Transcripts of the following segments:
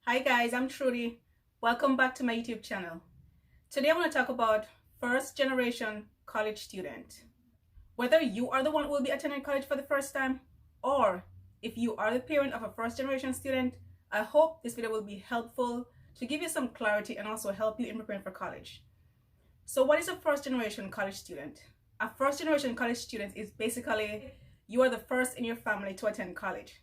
Hi guys, I'm Trudi. Welcome back to my YouTube channel. Today I want to talk about first generation college student. Whether you are the one who will be attending college for the first time or if you are the parent of a first generation student, I hope this video will be helpful to give you some clarity and also help you in preparing for college. So what is a first generation college student? A first generation college student is basically you are the first in your family to attend college.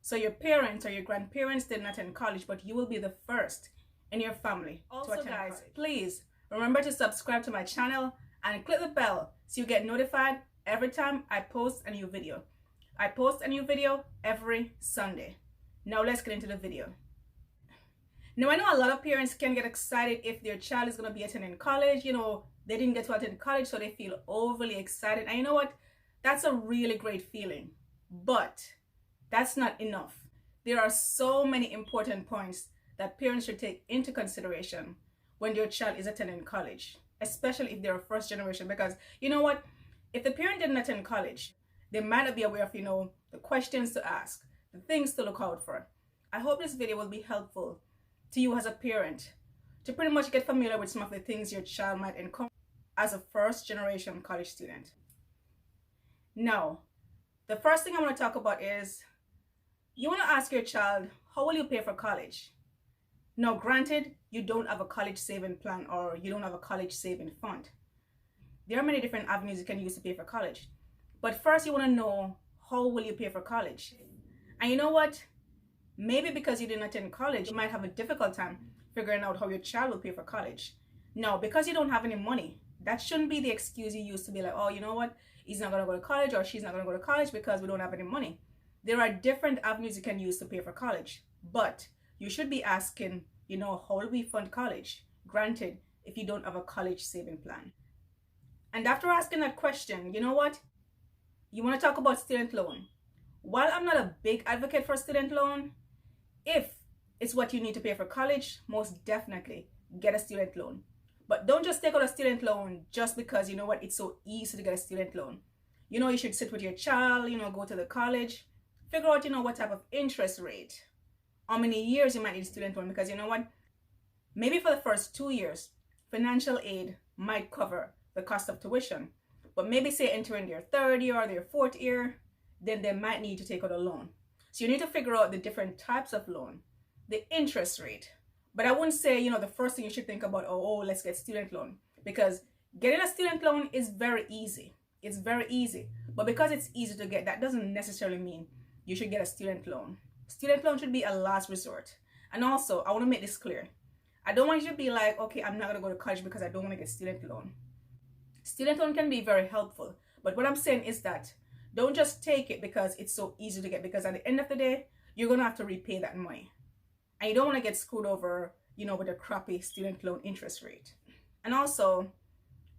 So your parents or your grandparents didn't attend college, but you will be the first in your family to attend college. Please remember to subscribe to my channel and click the bell so you get notified every time I post a new video. I post a new video every Sunday. Now let's get into the video. Now I know a lot of parents can get excited if their child is going to be attending college. They didn't get to attend college, so they feel overly excited. And you know what? That's a really great feeling. But that's not enough. There are so many important points that parents should take into consideration when their child is attending college, especially if they're a first generation. Because you know what? If the parent didn't attend college, they might not be aware of, the questions to ask, the things to look out for. I hope this video will be helpful to you as a parent to pretty much get familiar with some of the things your child might encounter as a first generation college student. Now, the first thing I want to talk about is you want to ask your child, how will you pay for college? Now, granted, you don't have a college saving plan or you don't have a college saving fund. There are many different avenues you can use to pay for college. But first, you want to know, how will you pay for college? And you know what? Maybe because you didn't attend college, you might have a difficult time figuring out how your child will pay for college. Now, because you don't have any money, that shouldn't be the excuse you use to be like, oh, you know what? He's not going to go to college or she's not going to go to college because we don't have any money. There are different avenues you can use to pay for college, but you should be asking, how will we fund college? Granted, if you don't have a college saving plan. And after asking that question, you know what? You want to talk about student loan. While I'm not a big advocate for student loan, if it's what you need to pay for college, most definitely get a student loan. But don't just take out a student loan just because, it's so easy to get a student loan. You should sit with your child, go to the college, figure out, what type of interest rate, how many years you might need a student loan, because you know what? Maybe for the first 2 years, financial aid might cover the cost of tuition. But maybe say entering their third year or their fourth year, then they might need to take out a loan. So you need to figure out the different types of loan, the interest rate. But I wouldn't say, the first thing you should think about, let's get student loan. Because getting a student loan is very easy. It's very easy. But because it's easy to get, that doesn't necessarily mean you should get a student loan. Student loan should be a last resort. And also, I want to make this clear. I don't want you to be like, okay, I'm not going to go to college because I don't want to get student loan. Student loan can be very helpful. But what I'm saying is that don't just take it because it's so easy to get, because at the end of the day, you're going to have to repay that money. And you don't want to get screwed over, with a crappy student loan interest rate. And also,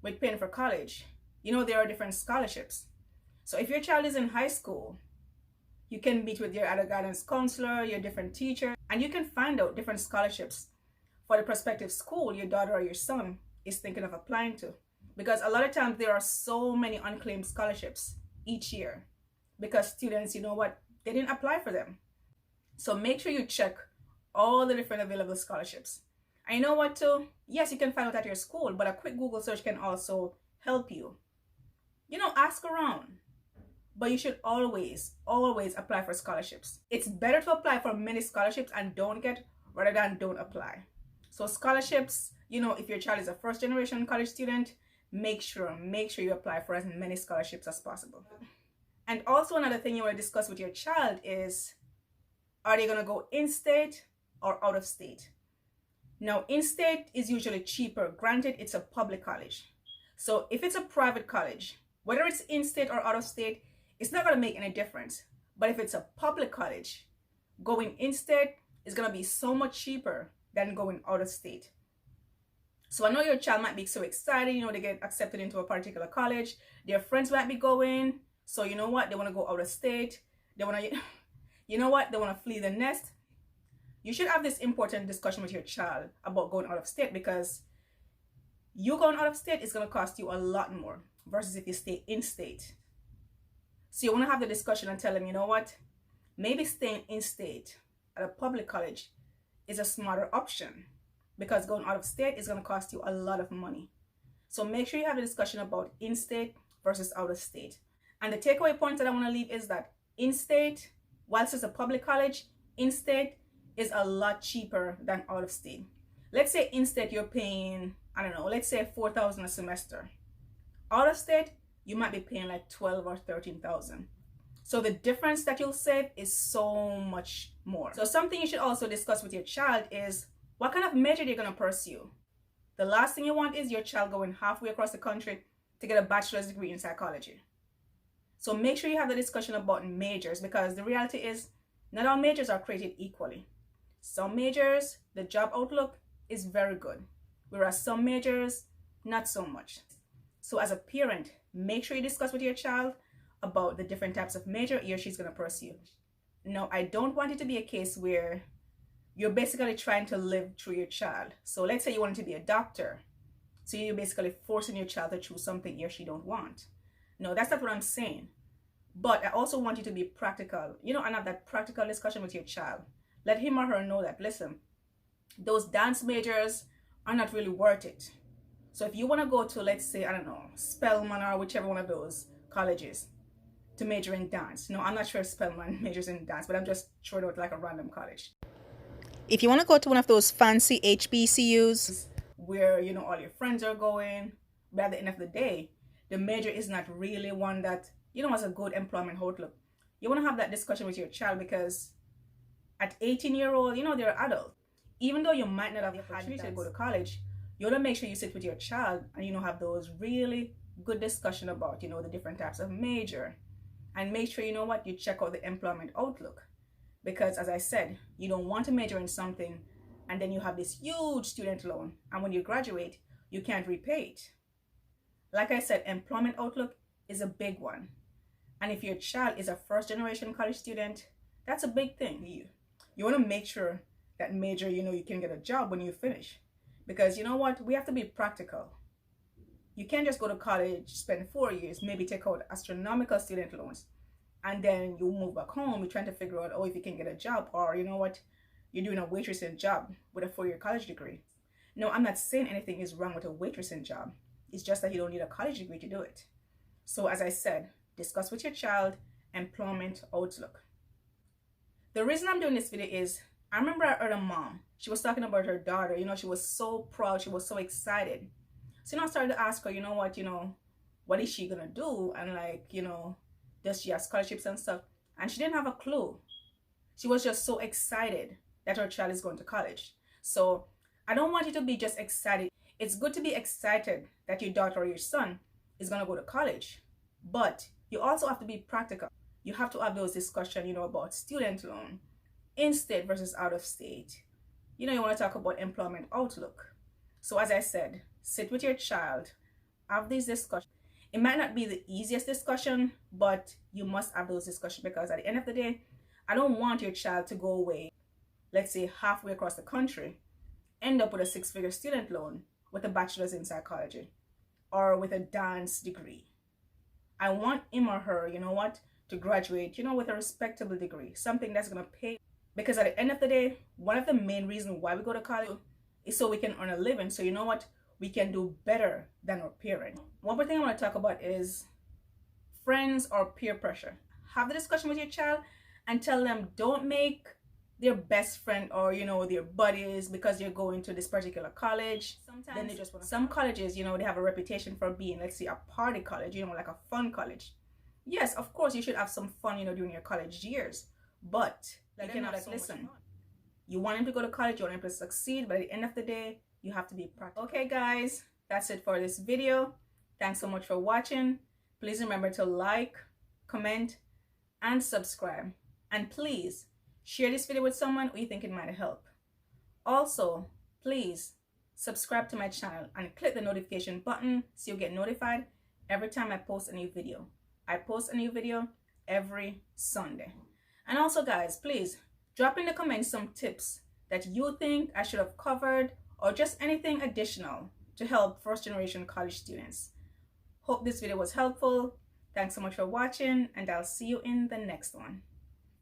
with paying for college, there are different scholarships. So if your child is in high school, you can meet with your other guidance counselor, your different teacher, and you can find out different scholarships for the prospective school your daughter or your son is thinking of applying to. Because a lot of times there are so many unclaimed scholarships each year because students, they didn't apply for them. So make sure you check all the different available scholarships. And you know what too? Yes, you can find out at your school, but a quick Google search can also help you. Ask around. But you should always apply for scholarships. It's better to apply for many scholarships and don't get rather than don't apply. So scholarships, if your child is a first generation college student, make sure you apply for as many scholarships as possible. And also another thing you want to discuss with your child is, are they going to go in-state or out of state? Now, in-state is usually cheaper. Granted, it's a public college. So if it's a private college, whether it's in-state or out of state, it's not going to make any difference. But if it's a public college, going in-state is going to be so much cheaper than going out of state. So I know your child might be so excited, they get accepted into a particular college. Their friends might be going. So you know what? They want to go out of state. They want to, they want to flee the nest. You should have this important discussion with your child about going out of state, because you going out of state is going to cost you a lot more versus if you stay in state. So you want to have the discussion and tell them, you know what? Maybe staying in state at a public college is a smarter option, because going out of state is going to cost you a lot of money. So make sure you have a discussion about in-state versus out of state. And the takeaway point that I want to leave is that in-state, whilst it's a public college, in-state is a lot cheaper than out of state. Let's say in-state you're paying, I don't know, let's say $4,000 a semester. Out of state, you might be paying like $12,000 or $13,000. So the difference that you'll save is so much more. So something you should also discuss with your child is what kind of major they're going to pursue. The last thing you want is your child going halfway across the country to get a bachelor's degree in psychology. So make sure you have the discussion about majors, because the reality is not all majors are created equally. Some majors, the job outlook is very good, whereas some majors, not so much. So as a parent, make sure you discuss with your child about the different types of major he or she's going to pursue. Now, I don't want it to be a case where you're basically trying to live through your child. So let's say you want to be a doctor. So you're basically forcing your child to choose something he or she don't want. No, that's not what I'm saying. But I also want you to be practical, and have that practical discussion with your child. Let him or her know that, listen, those dance majors are not really worth it. So if you want to go to, let's say, I don't know, Spelman or whichever one of those colleges to major in dance. No, I'm not sure if Spelman majors in dance, but I'm just throwing out like a random college. If you want to go to one of those fancy HBCUs where, all your friends are going, but at the end of the day, the major is not really one that, has a good employment outlook. You want to have that discussion with your child, because at 18-year-old, they're adult. Even though you might not have the opportunity to go to college, you want to make sure you sit with your child and, have those really good discussion about, the different types of major. And make sure, you check out the employment outlook. Because as I said, you don't want to major in something and then you have this huge student loan. And when you graduate, you can't repay it. Like I said, employment outlook is a big one. And if your child is a first-generation college student, that's a big thing. You want to make sure that major, you can get a job when you finish. Because you know what? We have to be practical. You can't just go to college, spend 4 years, maybe take out astronomical student loans, and then you move back home, you're trying to figure out, if you can get a job, or you know what? You're doing a waitressing job with a 4-year college degree. No, I'm not saying anything is wrong with a waitressing job. It's just that you don't need a college degree to do it. So as I said, discuss with your child employment outlook. The reason I'm doing this video is, I remember I heard a mom, she was talking about her daughter, she was so proud, she was so excited. So, I started to ask her, what is she gonna do? And like, does she have scholarships and stuff? And she didn't have a clue. She was just so excited that her child is going to college. So I don't want you to be just excited. It's good to be excited that your daughter or your son is gonna go to college, but you also have to be practical. You have to have those discussions, about student loan, in-state versus out of state. You want to talk about employment outlook. So as I said, sit with your child, have these discussions. It might not be the easiest discussion, but you must have those discussions, because at the end of the day, I don't want your child to go away, let's say halfway across the country, end up with a 6-figure student loan with a bachelor's in psychology or with a dance degree. I want him or her, to graduate, with a respectable degree, something that's going to pay. Because at the end of the day, one of the main reasons why we go to college is so we can earn a living. So we can do better than our parents. One more thing I want to talk about is friends or peer pressure. Have the discussion with your child and tell them, don't make their best friend or their buddies because you're going to this particular college. Sometimes then they just want some colleges, they have a reputation for being, let's say, a party college, like a fun college. Yes, of course you should have some fun, during your college years, but you cannot listen. You want him to go to college, you want him to succeed, but at the end of the day, you have to be practical. Okay guys, that's it for this video. Thanks so much for watching. Please remember to like, comment, and subscribe. And please share this video with someone who you think it might help. Also, please subscribe to my channel and click the notification button so you get notified every time I post a new video. I post a new video every Sunday. And also guys, please drop in the comments some tips that you think I should have covered, or just anything additional to help first-generation college students. Hope this video was helpful. Thanks so much for watching, and I'll see you in the next one.